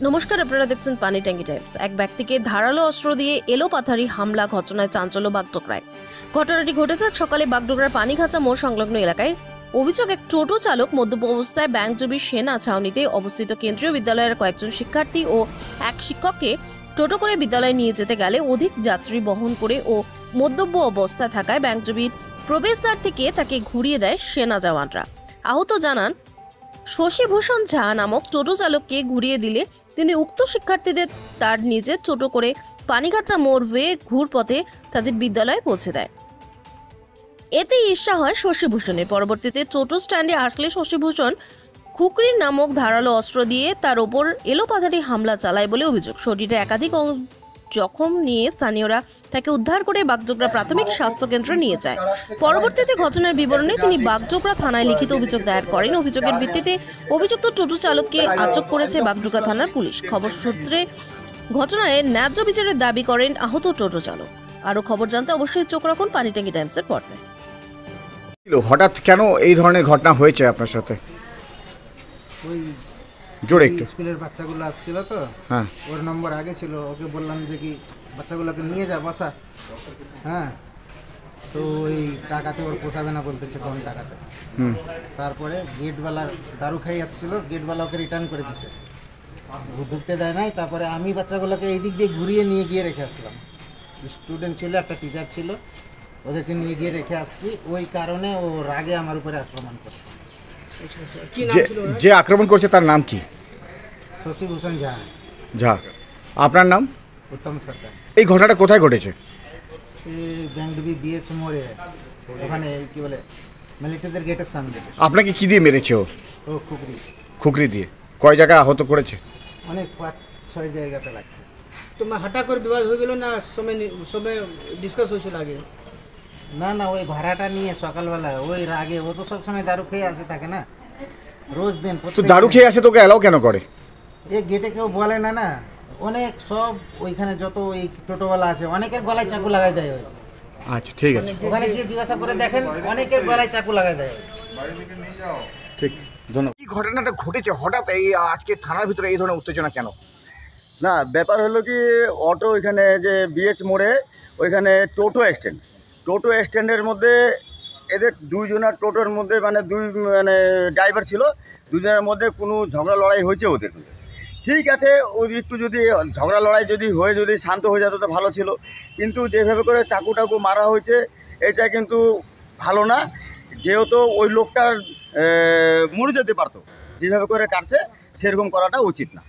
নমস্কার, আপনারা দেখছেন পানি ট্যাঙ্কি টাইমস। এক ব্যক্তিকে ধারালো অস্ত্র দিয়ে এলোপাথারি হামলা ঘটনায় চাঞ্চল্য বাগডোগরায়। ঘটনাটি ঘটেছে সকালে বাগডোগরার পানিখাঁচা মোড় সংলগ্ন এলাকায়। অভিযোগ, এক টোটো চালক মদ্যপ অবস্থায় ব্যাংকজবি সেনা ছাউনিতে অবস্থিত কেন্দ্রীয় বিদ্যালয়ের কয়েকজন শিক্ষার্থী ও এক শিক্ষককে টোটো করে বিদ্যালয়ে নিয়ে যেতে গেলে অধিক যাত্রী বহন করে ও মদ্যপ অবস্থায় থাকায় ব্যাংকজবির প্রবেশদ্বার থেকে তাকে ঘুরিয়ে দেয় সেনা জওয়ানরা। আহত জানান, শশীভূষণ ঝা নামক টোটো চালককে ঘুরিয়ে দিলে তিনি উক্ত শিক্ষার্থীদের তার নিজের টোটো করে পানিখাঁচা মোড় হয়ে ঘুরপথে তাদের বিদ্যালয়ে পৌঁছে দেয়। এতে ঈর্ষা হয় শশীভূষণের। পরবর্তীতে টোটো স্ট্যান্ডে আসলে শশীভূষণ খুকরি নামক ধারালো অস্ত্র দিয়ে তার ওপর এলোপাথারি হামলা চালায় বলে অভিযোগ। শরীরে একাধিক জখম নিয়ে স্থানীয়রা তাকে উদ্ধার করে বাগডোগরা প্রাথমিক স্বাস্থ্য কেন্দ্রে নিয়ে যায়। পরবর্তীতে ঘটনার বিবরণে তিনি বাগডোগরা থানায় লিখিত অভিযোগ দায়ের করেন। অভিযোগের ভিত্তিতে অভিযুক্ত টোটো চালককে আটক করেছে বাগডোগরা থানার পুলিশ। খবর সূত্রে ঘটনায় ন্যায্য বিচারের দাবি করেন আহত টোটো চালক। আরও খবর জানতে অবশ্যই চোখ রাখুন পানি ট্যাঙ্কি টাইমসের পর্দায়। হঠাৎ কেন এই ধরনের ঘটনা হয়েছে আপনার সাথে? ওই জোরে একটু। স্কুলের বাচ্চাগুলো আসছিল তো, হ্যাঁ, ওর নম্বর আগে ছিল। ওকে বললাম যে কি বাচ্চাগুলোকে নিয়ে যা বসা। হ্যাঁ, তো ওই টাকাতে ওর পোষাবে না বলতেছে, কম টাকাতে। তারপরে গেটওয়ালার দারু খাই আসছিল, গেটওয়ালা ওকে রিটার্ন করে দিছে, ঢুকতে দেয় নাই। তারপরে আমি বাচ্চাগুলোকে এই দিক দিয়ে ঘুরিয়ে নিয়ে গিয়ে রেখে আসলাম। স্টুডেন্ট ছিল, একটা টিচার ছিল, ওদেরকে নিয়ে গিয়ে রেখে আসছি। ওই কারণে ও রাগে আমার উপরে আক্রমণ করছে। যে আক্রমণ করছে তার নাম কি? শশীভূষণ ঝা। ঝা। আপনার নাম? উত্তম সরকার। এই ঘটনাটা কোথায় ঘটেছে? ব্যাংকডুবি বিএচ মোড়ে, ওখানে কি বলে মিলিটারিদের গেটের সামনে। আপনাকে কি দিয়ে মেরেছে ও? ও খুকরি। খুকরি দিয়ে? কয় জায়গায় আহত করেছে? অনেক 5-6 জায়গাতে লাগছে। তোমার হঠাৎ করে বিবাদ হয়ে গেল না? সময় ডিসকাস হয়েছিল আগে? না না, ওই ভাড়াটা নিয়ে সকালবেলা ওই রাগে, ও তো সবসময় দারু খেয়ে আসে থাকে না, রোজ দিন। তো দারু খেয়ে আসে, তোকে এলাও কেন করে? এই গেটে কেউ বলে না না, অনেক সব ওইখানে যত ওই টোটোওয়ালা আছে অনেকের গলায় চাকু লাগাই দেয়। ওই আচ্ছা, ঠিক আছে, ওখানে গিয়ে জিজ্ঞাসা করে দেখেন, অনেকের গলায় চাকু লাগাই দেয়। ঠিক, ধন্যবাদ। কি ঘটনাটা ঘটেছে হঠাৎ এই আজকে থানার ভিতরে এই ধরনের উত্তেজনা কেন? না, ব্যাপার হলো কি, অটো ওইখানে যে বিএচ মোড়ে ওইখানে টোটো স্ট্যান্ডের মধ্যে এদের দুইজনের টোটোর মধ্যে মানে ড্রাইভার ছিল, দুজনের মধ্যে কোনো ঝগড়া লড়াই হয়েছে ওদের। ঠিক আছে, ওই একটু যদি ঝগড়া লড়াই যদি শান্ত হয়ে যেত তো ভালো ছিল, কিন্তু যেভাবে করে চাকু মারা হয়েছে এটা কিন্তু ভালো না। যেহেতু ওই লোকটার মরে যেতে পারতো, যেভাবে করে কাটছে সেরকম করাটা উচিত না।